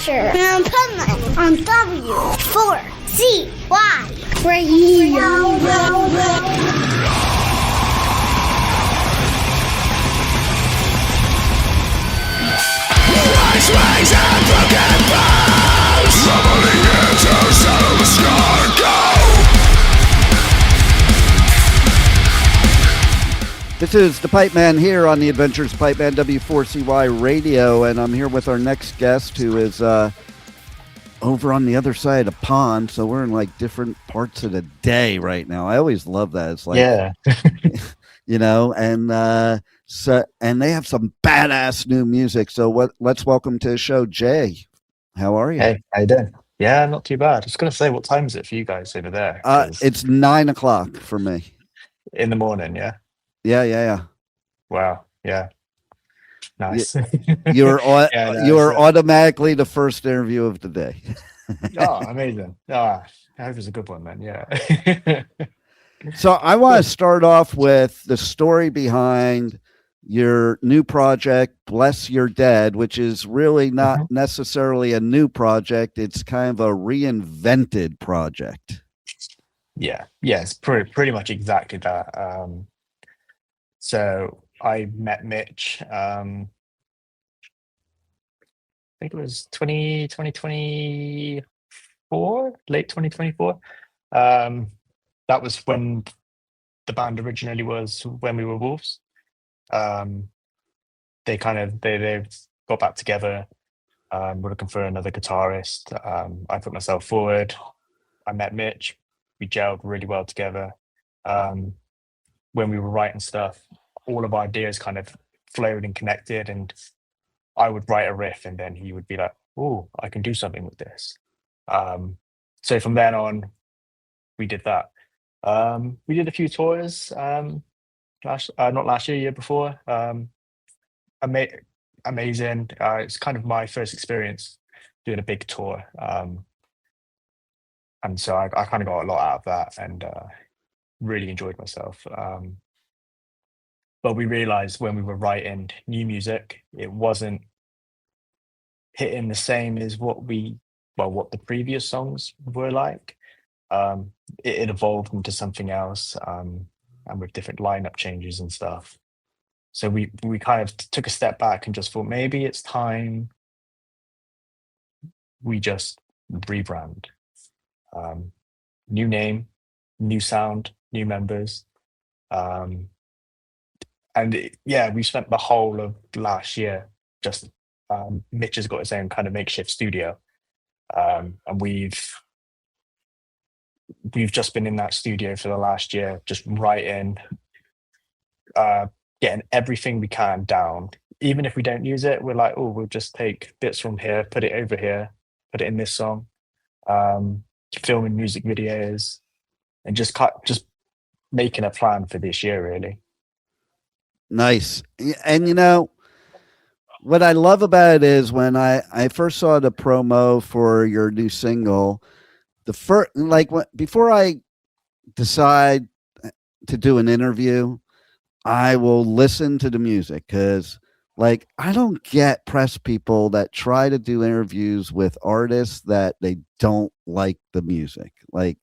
Adventure and Pipeman on W4CY Radio. Wings and broken bones, summoning it to settle the scar. Go! This is the Pipeman here on the Adventures of Pipeman W4CY Radio, and I'm here with our next guest who is over on the other side of the pond, so we're in like different parts of the day right now. I always love that. It's like, yeah, you know, and they have some badass new music. So let's welcome to the show, Jay. How are you? Hey, how you doing? Yeah, not too bad. I was going to say, what time is it for you guys over there? It's 9 o'clock for me. In the morning, yeah? Yeah. Wow, yeah. Nice. You're automatically the first interview of the day. Oh, amazing. I hope it's a good one then, yeah. So I want to start off with the story behind your new project, Bless Your Dead, which is really not necessarily a new project. It's kind of a reinvented project. Yeah, it's pretty much exactly that. So I met Mitch, I think it was 2024, late 2024. That was when the band originally was When We Were Wolves. They got back together, were looking for another guitarist. I put myself forward. I met Mitch. We gelled really well together. When we were writing stuff, all of our ideas kind of flowed and connected, and I would write a riff and then he would be like, oh, I can do something with this. So from then on, we did that. We did a few tours, not last year, year before. Amazing. It's kind of my first experience doing a big tour. And so I kind of got a lot out of that and really enjoyed myself. But we realized when we were writing new music, it wasn't hitting the same as what the previous songs were like. It evolved into something else, and with different lineup changes and stuff. So we kind of took a step back and just thought maybe it's time we just rebrand. New name, new sound, new members. We spent the whole of last year just Mitch has got his own kind of makeshift studio, and we've just been in that studio for the last year, just writing, getting everything we can down. Even if we don't use it, we're like, oh, we'll just take bits from here, put it over here, put it in this song, filming music videos, and just making a plan for this year, really. Nice. And you know what I love about it is when I first saw the promo for your new single, before I decide to do an interview, I will listen to the music, because like I don't get press people that try to do interviews with artists that they don't like the music. Like,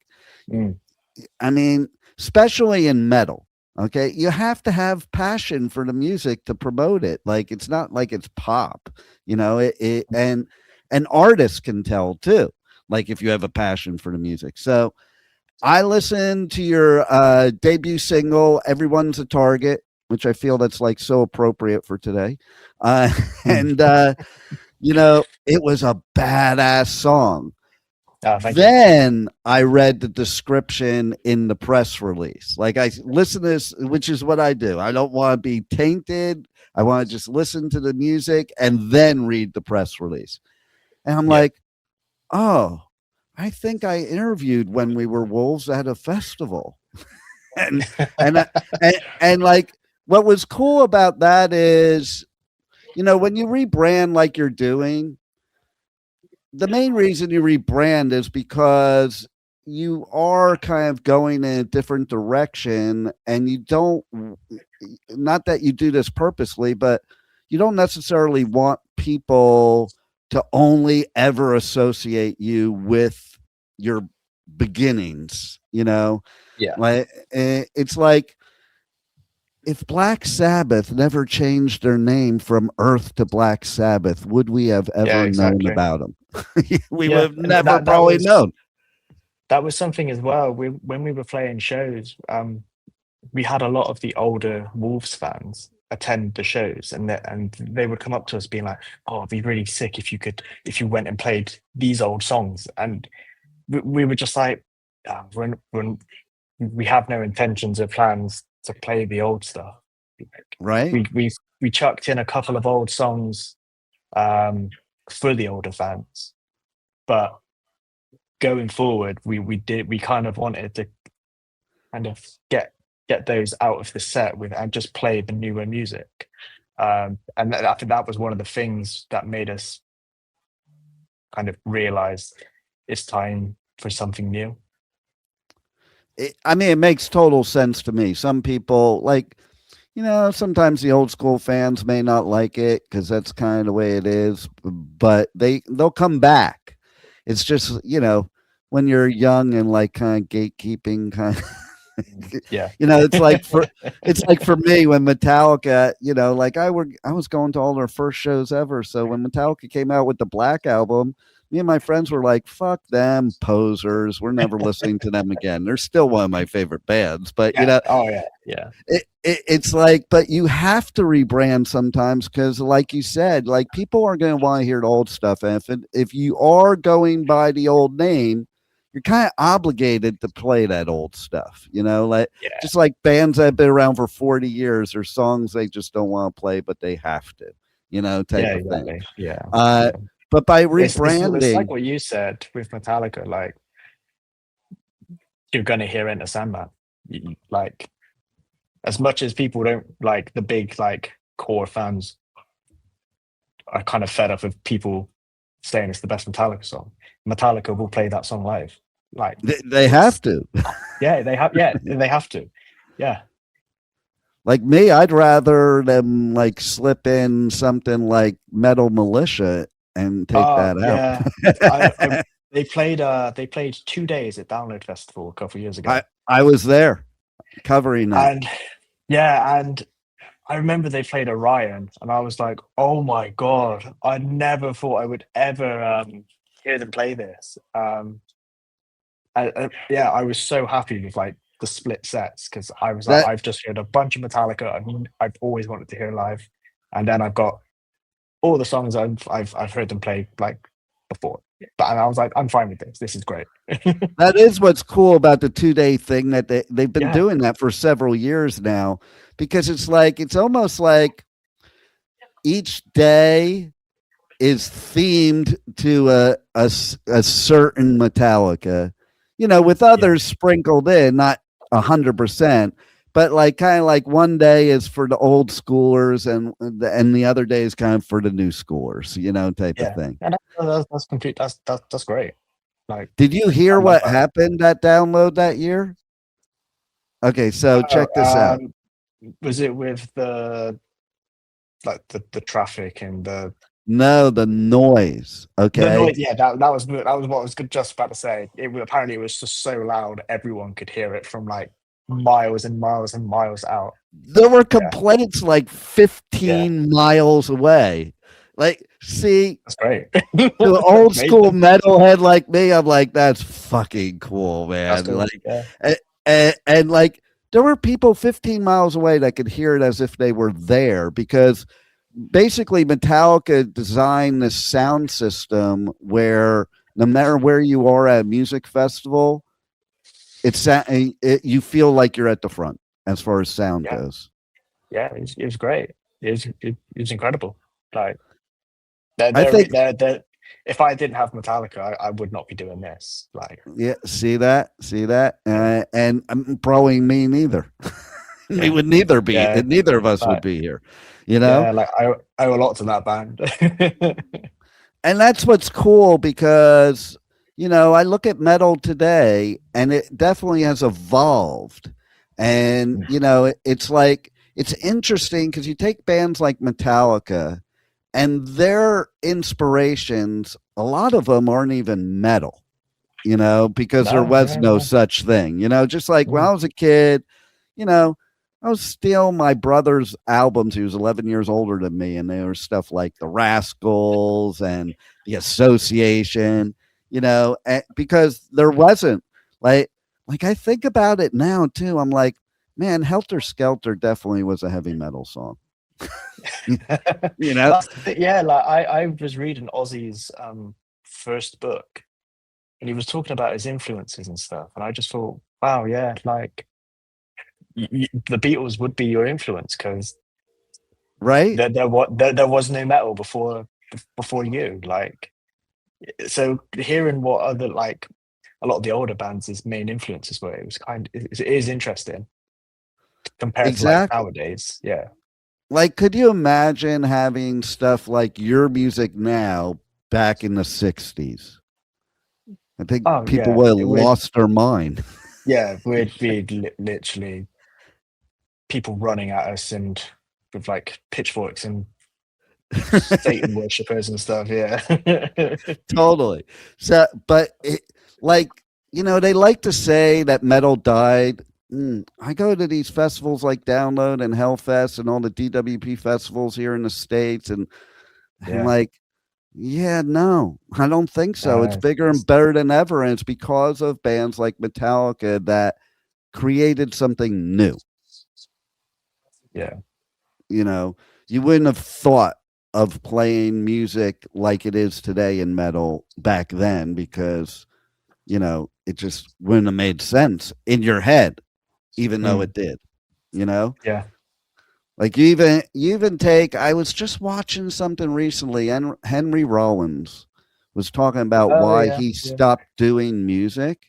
I mean, especially in metal. Okay, you have to have passion for the music to promote it. Like, it's not like it's pop, you know. And artists can tell too. Like, if you have a passion for the music. So, I listened to your debut single, "Everyone's a Target," which I feel that's like so appropriate for today. And you know, it was a badass song. Then I read the description in the press release. Like, I listen to this, which is what I do. I don't want to be tainted. I want to just listen to the music and then read the press release. And I'm like, oh, I think I interviewed When We Were Wolves at a festival. and like, what was cool about that is, you know, when you rebrand like you're doing, the main reason you rebrand is because you are kind of going in a different direction, and you don't, not that you do this purposely, but you don't necessarily want people to only ever associate you with your beginnings, you know? Yeah. Like it's like if Black Sabbath never changed their name from Earth to Black Sabbath, would we have ever known about them? We would have never probably known. That was something as well. When we were playing shows, we had a lot of the older Wolves fans attend the shows, and they would come up to us being like, "Oh, it'd be really sick if you went and played these old songs." And we were just like, when we have no intentions or plans to play the old stuff. Right. We chucked in a couple of old songs for the older fans, but going forward, we kind of wanted to kind of get those out of the set and just play the newer music. And I think that was one of the things that made us kind of realize it's time for something new. It makes total sense to me. Some people, like, you know, sometimes the old school fans may not like it because that's kind of the way it is, but they'll come back. It's just, you know, when you're young and like kind of gatekeeping kind of, yeah, you know, it's like for me when Metallica, you know, like I was going to all their first shows ever. So when Metallica came out with the Black Album, me and my friends were like, fuck them posers. We're never listening to them again. They're still one of my favorite bands, but you know, it's like, but you have to rebrand sometimes because like you said, like people are going to want to hear the old stuff. And if you are going by the old name, you're kind of obligated to play that old stuff, you know, like just like bands that have been around for 40 years or songs they just don't want to play, but they have to, you know, type of thing. Yeah. But by rebranding, it's like what you said with Metallica, like you're going to hear Enter Sandman. Like as much as people don't like the big like core fans are kind of fed up of people saying it's the best Metallica song. Metallica will play that song live. Like they have to. Yeah, they have. Yeah, they have to. Yeah. Like me, I'd rather them like slip in something like Metal Militia and take that out. Yeah. They played 2 days at Download Festival a couple of years ago. I was there covering that. And I remember they played Orion, and I was like, "Oh my god! I never thought I would ever hear them play this." I was so happy with like the split sets because I was like, I've just heard a bunch of Metallica. I mean, I've always wanted to hear live, and then I've got all the songs I've heard them play like before. But I was like, I'm fine with this. This is great. That is what's cool about the 2-day thing that they've been doing that for several years now, because it's almost like each day is themed to a certain Metallica, you know, with others sprinkled in, not 100%, but like kind of like one day is for the old schoolers and the other day is kind of for the new schoolers, you know, type of thing. And that's complete. That's great. Like, did you hear what happened at Download that year? Okay, so check this out. Was it with the traffic and the noise? Okay, the noise, that was what I was just about to say. Apparently it was just so loud everyone could hear it from like miles and miles and miles out. There were complaints like 15 miles away. Like, see, that's great. The old school metalhead like me, I'm like, that's fucking cool, man. Cool. Like, and like, there were people 15 miles away that could hear it as if they were there, because basically Metallica designed this sound system where no matter where you are at a music festival, you feel like you're at the front as far as sound goes. Yeah, it was great. It was incredible. Like, I think if I didn't have Metallica, I would not be doing this. Like, see that, and probably me neither. We would neither be. Neither of us would be here. You know, like I owe a lot to that band. And that's what's cool, because you know, I look at metal today and it definitely has evolved. And, you know, it's like, it's interesting because you take bands like Metallica and their inspirations, a lot of them aren't even metal, because there was no such thing, just like when I was a kid, I was stealing my brother's albums. He was 11 years older than me, and there was stuff like the Rascals and the Association, because there wasn't like I think about it now too. I'm like, man, Helter Skelter definitely was a heavy metal song. Yeah, like I was reading Ozzy's first book, and he was talking about his influences and stuff, and I just thought, wow, yeah, like the Beatles would be your influence, because right, there was no metal before you, like. So hearing what other, like, a lot of the older bands' main influences were, it is interesting compared to like nowadays. Yeah. Like, could you imagine having stuff like your music now back in the 60s? I think people would have lost their mind. Yeah, we'd be literally people running at us and with like pitchforks and Satan worshippers and stuff. Yeah. Totally. So, but they like to say that metal died. I go to these festivals like Download and Hellfest and all the DWP festivals here in the States, and I'm like, yeah, no, I don't think so. It's bigger and better than ever, and it's because of bands like Metallica that created something new. Yeah. You wouldn't have thought of playing music like it is today in metal back then, because it just wouldn't have made sense in your head, even though it did. Yeah. Like you even take, I was just watching something recently, and Henry Rollins was talking about why he stopped doing music.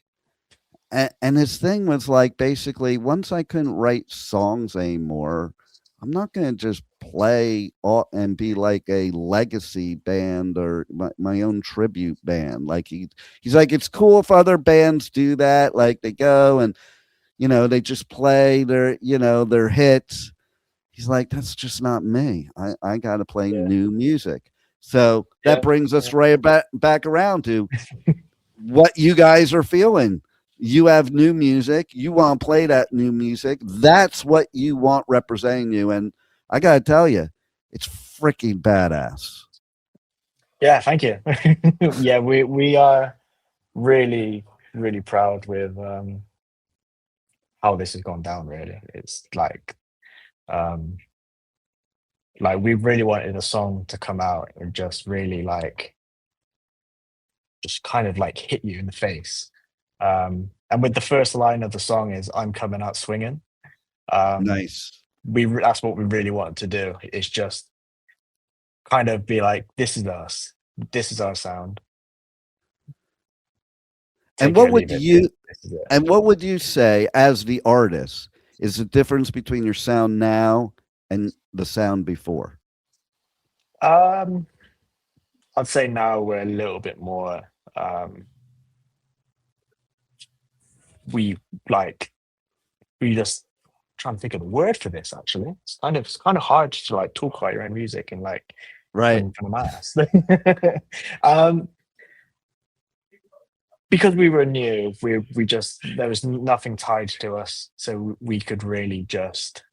And his thing was like, basically, once I couldn't write songs anymore, I'm not going to just play and be like a legacy band or my own tribute band. Like he's like, it's cool if other bands do that. Like they go and, they just play their hits. He's like, that's just not me. I got to play new music. So that brings us right back around to what you guys are feeling. You have new music. You want to play that new music. That's what you want representing you. And I got to tell you, it's freaking badass. Yeah, thank you. Yeah, we are really, really proud with how this has gone down, really. It's like we really wanted a song to come out and just really just kind of like hit you in the face. And with the first line of the song is "I'm coming out swinging." Nice. That's what we really wanted to do. It's just kind of be like, this is us. This is our sound. And what would you say as the artist is the difference between your sound now and the sound before? I'd say now we're a little bit more we just trying to think of the word for this. Actually, it's kind of hard to like talk about your own music and like right in front of mass. Because we were new, we just, there was nothing tied to us, so we could really just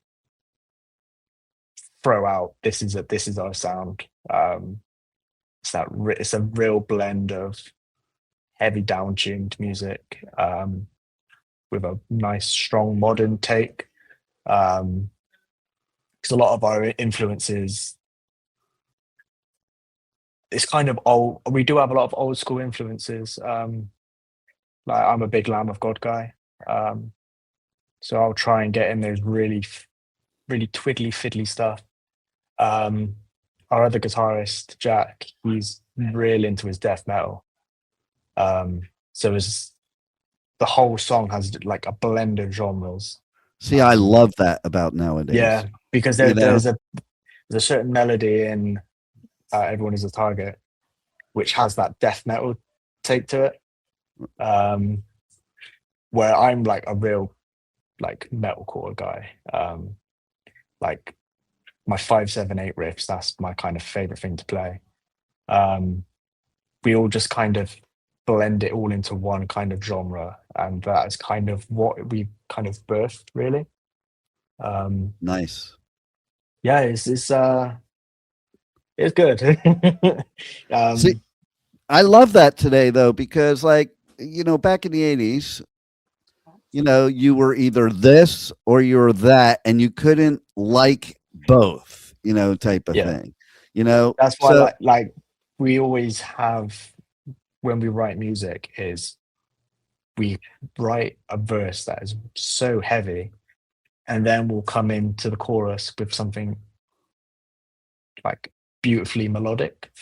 throw out, this is our sound. It's a real blend of heavy down-tuned music with a nice, strong modern take. Because a lot of our influences, it's kind of old. We do have a lot of old school influences. Like I'm a big Lamb of God guy, so I'll try and get in those really, really twiddly fiddly stuff. Our other guitarist Jack, he's real into his death metal. So the whole song has like a blend of genres. See, I love that about nowadays. Yeah, because there's a certain melody in "Everyone Is a Target," which has that death metal take to it. Where I'm like a real like metalcore guy. Like my 5/7/8 riffs. That's my kind of favorite thing to play. We all just kind of blend it all into one kind of genre, and that's kind of what we kind of birthed, really. Nice. Yeah, it's good. See, I love that today though, because like, back in the 80s, you were either this or you were that, and you couldn't like both, type of Yeah. thing, That's why, so like we always have, when we write music, is we write a verse that is so heavy, and then we'll come into the chorus with something like beautifully melodic.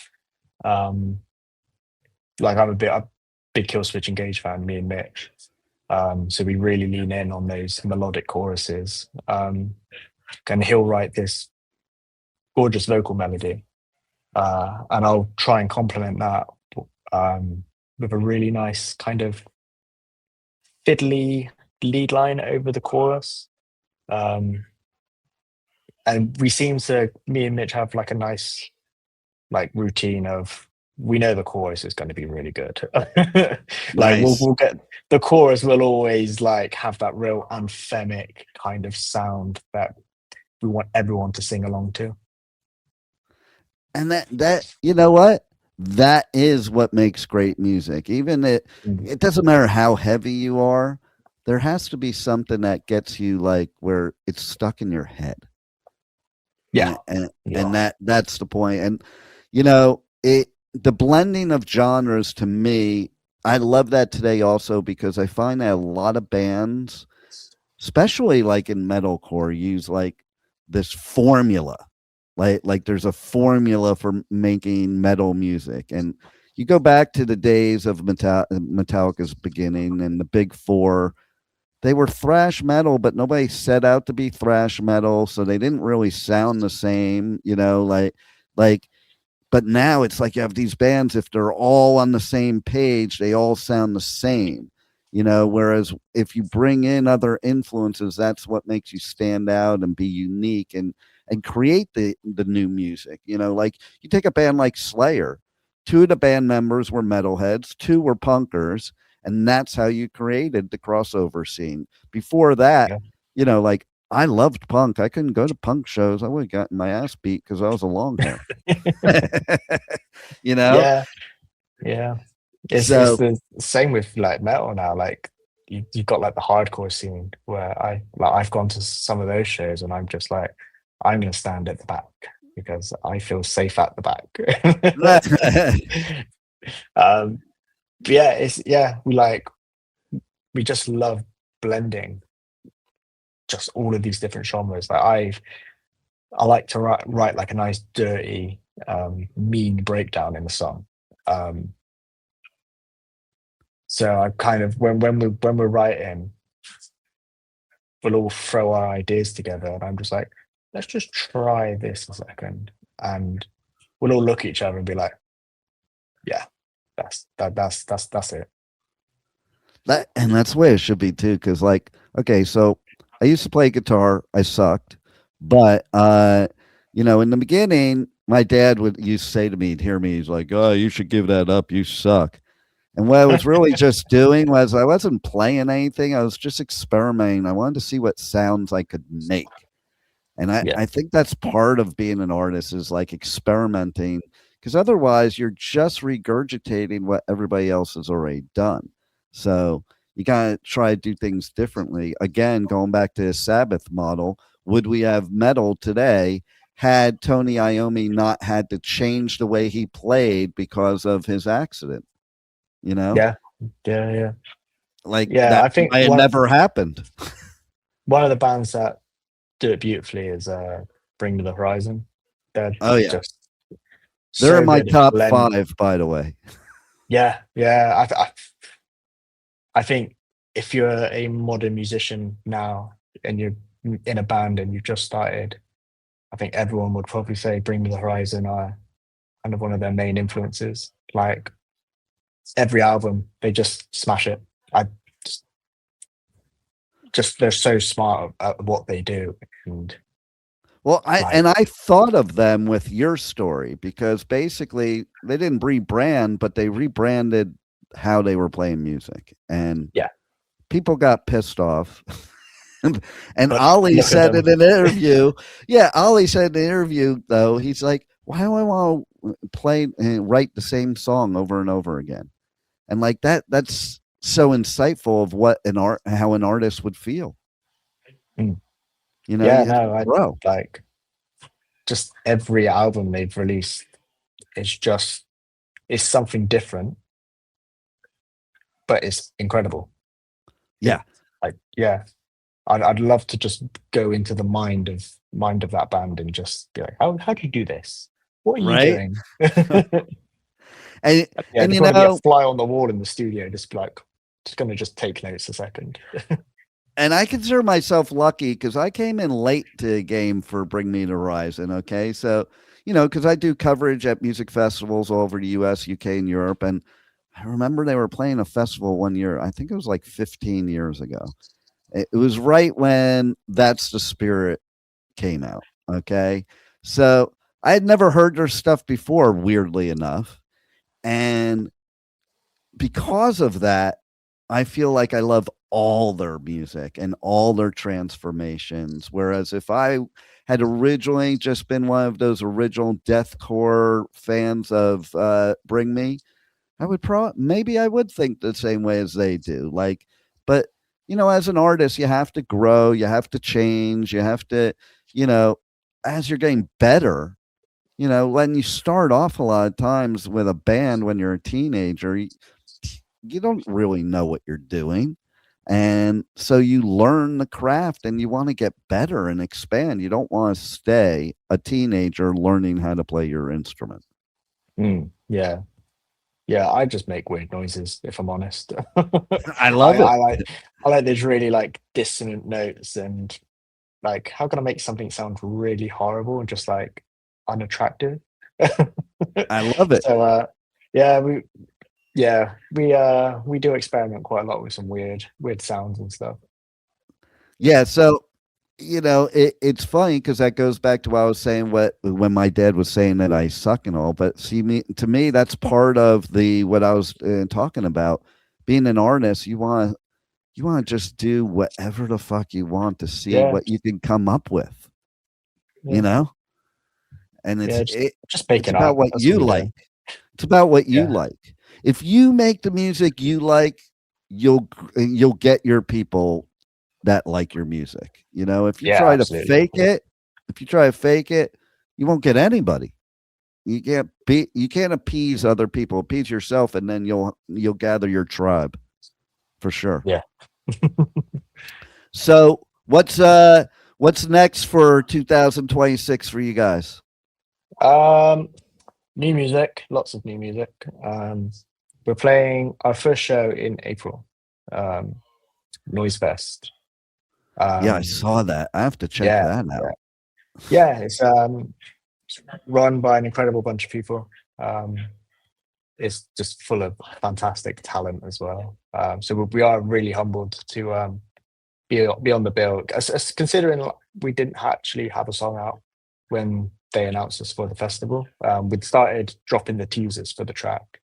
Like I'm a big Killswitch Engage fan, me and Mitch. So we really lean in on those melodic choruses. And he'll write this gorgeous vocal melody, and I'll try and complement that with a really nice kind of fiddly lead line over the chorus. And we seem to, me and Mitch, have like a nice like routine of, we know the chorus is going to be really good. Like nice. we'll get the chorus will always like have that real anthemic kind of sound that we want everyone to sing along to. And that you know what? That is what makes great music. Even it doesn't matter how heavy you are, there has to be something that gets you like where it's stuck in your head. Yeah. And that's the point. And the blending of genres, to me, I love that today also, because I find that a lot of bands, especially like in metalcore, use like this formula. Like there's a formula for making metal music. And you go back to the days of Metallica's beginning and the big four, they were thrash metal, but nobody set out to be thrash metal, so they didn't really sound the same, like but now it's like you have these bands, if they're all on the same page, they all sound the same, whereas if you bring in other influences, that's what makes you stand out and be unique and create the new music. Like you take a band like Slayer, 2 of the band members were metalheads, 2 were punkers, and that's how you created the crossover scene. Before that, like I loved punk. I couldn't go to punk shows. I would have gotten my ass beat because I was a long hair. Yeah. It's So the same with like metal now. Like you've got like the hardcore scene where I've gone to some of those shows and I'm just like, I'm going to stand at the back because I feel safe at the back. We just love blending just all of these different genres. Like I like to write like a nice dirty mean breakdown in the song. So I kind of, when we're writing, we'll all throw our ideas together and I'm just like, let's just try this a second, and we'll all look at each other and be like, yeah, that's it. And that's the way it should be too, because like, okay, so I used to play guitar, I sucked, but in the beginning my dad used to say to me, he'd hear me, he's like, oh, you should give that up, you suck. And what I was really just doing was I wasn't playing anything, I was just experimenting. I wanted to see what sounds I could make. And I think that's part of being an artist, is like experimenting, because otherwise you're just regurgitating what everybody else has already done. So you gotta try to do things differently. Again, going back to the Sabbath model, would we have metal today had Tony Iommi not had to change the way he played because of his accident? Yeah. Like I think might have never happened. One of the bands that do it beautifully is Bring Me the Horizon. They're they're so in my good at top blending. 5, by the way. Yeah. I think if you're a modern musician now and you're in a band and you've just started, I think everyone would probably say Bring Me the Horizon are kind of one of their main influences. Like every album, they just smash it. I just they're so smart at what they do. And Well, Like, I thought of them with your story because basically they didn't rebrand, but they rebranded how they were playing music, and yeah, people got pissed off. And but Ollie look at said them. in an interview, yeah, Ollie said in an interview though, he's like, why do I want to play and write the same song over and over again? And like that's so insightful of what how an artist would feel. Mm. You know, Yeah, you have no, to I grow. like just every album they've released is just it's something different, but it's incredible. Yeah. Like, yeah, I'd love to just go into the mind of that band and just be like, how do you do this? What are you Right. doing? And Yeah, and just you want to be a know, fly on the wall in the studio, just be like, just gonna just take notes a second. and I consider myself lucky because I came in late to the game for Bring Me the Horizon. Okay. So, you know, because I do coverage at music festivals all over the US, UK, and Europe. And I remember they were playing a festival one year. I think it was like 15 years ago. It was right when That's the Spirit came out. Okay. So I had never heard their stuff before, weirdly enough. And because of that, I feel like I love all their music and all their transformations. Whereas if I had originally just been one of those original deathcore fans of Bring Me, I would maybe I would think the same way as they do. Like, but you know, as an artist, you have to grow, you have to change, you have to, you know, as you're getting better, you know, when you start off a lot of times with a band when you're a teenager, you don't really know what you're doing. And so you learn the craft and you want to get better and expand. You don't want to stay a teenager learning how to play your instrument. Yeah. Yeah, I just make weird noises, if I'm honest. I love it. I like these really like dissonant notes and like how can I make something sound really horrible and just like unattractive? I love it. So yeah, we do experiment quite a lot with some weird sounds and stuff. Yeah. So, you know, it's funny because that goes back to what I was saying when my dad was saying that I suck and all. But see, to me, that's part of what I was talking about. Being an artist, you want to just do whatever the fuck you want to see Yeah, what you can come up with, yeah, you know? And yeah, just make it's it about up. what That's you what we're like. doing. It's about what you Yeah, like. If you make the music you like, you'll get your people that like your music. You know, if you yeah, try to absolutely. fake it, you won't get anybody. You can't appease other people. Appease yourself and then you'll gather your tribe for sure. Yeah. So, what's next for 2026 for you guys? New music, lots of new music. We're playing our first show in April, Noizzefest. Yeah, I saw that. I have to check Yeah, that yeah, out. yeah. It's run by an incredible bunch of people. It's just full of fantastic talent as well. So we are really humbled to be on the bill. Considering we didn't actually have a song out when they announced us for the festival, we'd started dropping the teasers for the track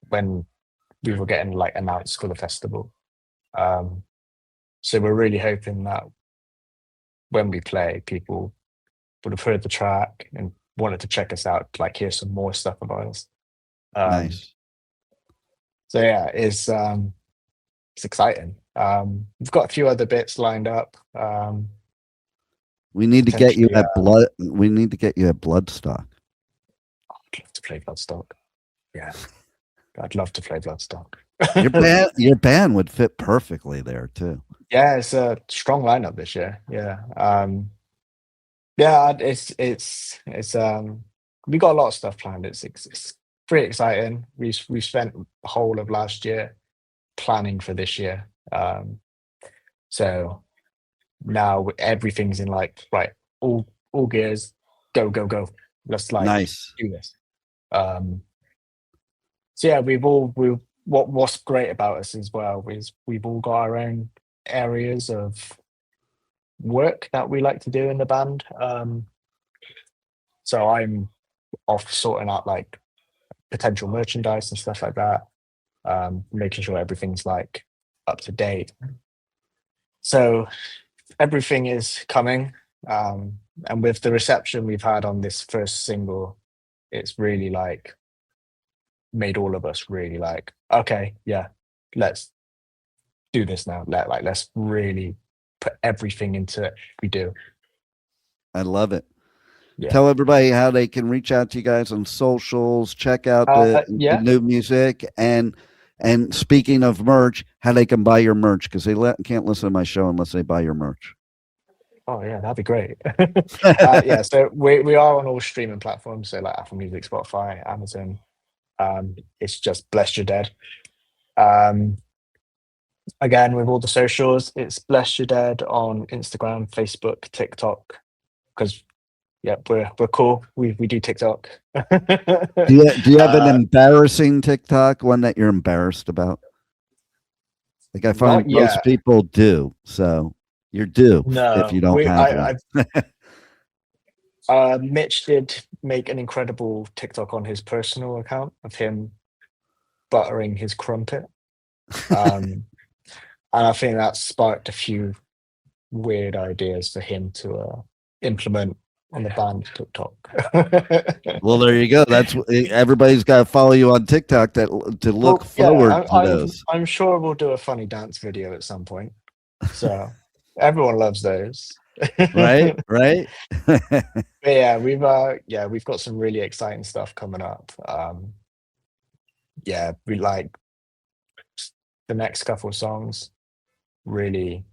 when we were getting like announced for the festival. So we're really hoping that when we play, people would have heard the track and wanted to check us out, like hear some more stuff about us. Nice. So yeah, it's exciting. We've got a few other bits lined up. We need to get you Potentially, at blood. We need to get you at Bloodstock. I'd love to play Bloodstock. Yeah, I'd love to play Bloodstock. Your band would fit perfectly there too. Yeah, it's a strong lineup this year. Yeah, yeah, it's we got a lot of stuff planned. It's pretty exciting. We spent the whole of last year planning for this year. So now everything's in like right, all gears, go. Let's like Nice. do this. So yeah, what's great about us as well is we've all got our own areas of work that we like to do in the band. So I'm off sorting out like potential merchandise and stuff like that, making sure everything's like up to date. So everything is coming, and with the reception we've had on this first single, it's really like made all of us really like, okay, yeah, let's do this now. Let's really put everything into it. We do. I love it. Yeah. Tell everybody how they can reach out to you guys on socials, check out the new music, and speaking of merch, how they can buy your merch, because they can't listen to my show unless they buy your merch. Oh yeah, that'd be great. Yeah, so we are on all streaming platforms, so like Apple Music, Spotify, Amazon. It's just Bless Your Dead. Again, with all the socials, it's Bless Your Dead on Instagram, Facebook, TikTok, because yeah, we're cool. We do TikTok. Do you have an embarrassing TikTok, one that you're embarrassed about? Like I find most people do, so you're due if you don't have one. Mitch did make an incredible TikTok on his personal account of him buttering his crumpet. And I think that sparked a few weird ideas for him to implement on the band TikTok. Well, there you go. That's everybody's got to follow you on TikTok to look forward to those. I'm sure we'll do a funny dance video at some point. So everyone loves those. right. But yeah, we've got some really exciting stuff coming up. Yeah, we like the next couple of songs. Really,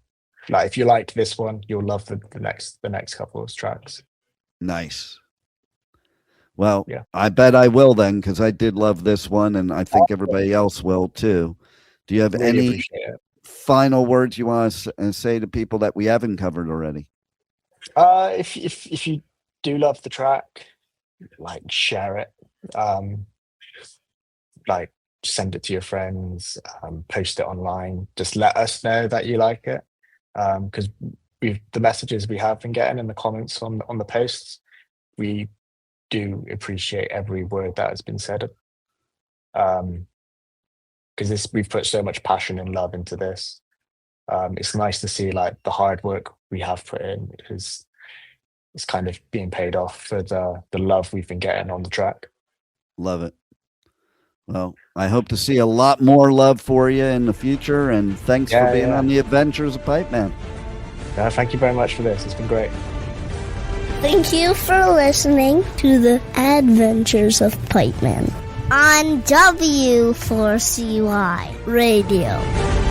like if you like this one, you'll love the next couple of tracks. Nice. Well, yeah. I bet I will then, because I did love this one, and I think everybody else will too. Do you have any final words you want to say to people that we haven't covered already? If you do love the track, like share it, like send it to your friends, post it online. Just let us know that you like it, because the messages we have been getting in the comments on the posts, we do appreciate every word that has been said, because we've put so much passion and love into this. It's nice to see like the hard work we have put in is kind of being paid off for the love we've been getting on the track. Love it. Well, I hope to see a lot more love for you in the future, and thanks for being on the adventures of Pipeman. Thank you very much for this. It's been great. Thank you for listening to the Adventures of Pipeman on W4CY Radio.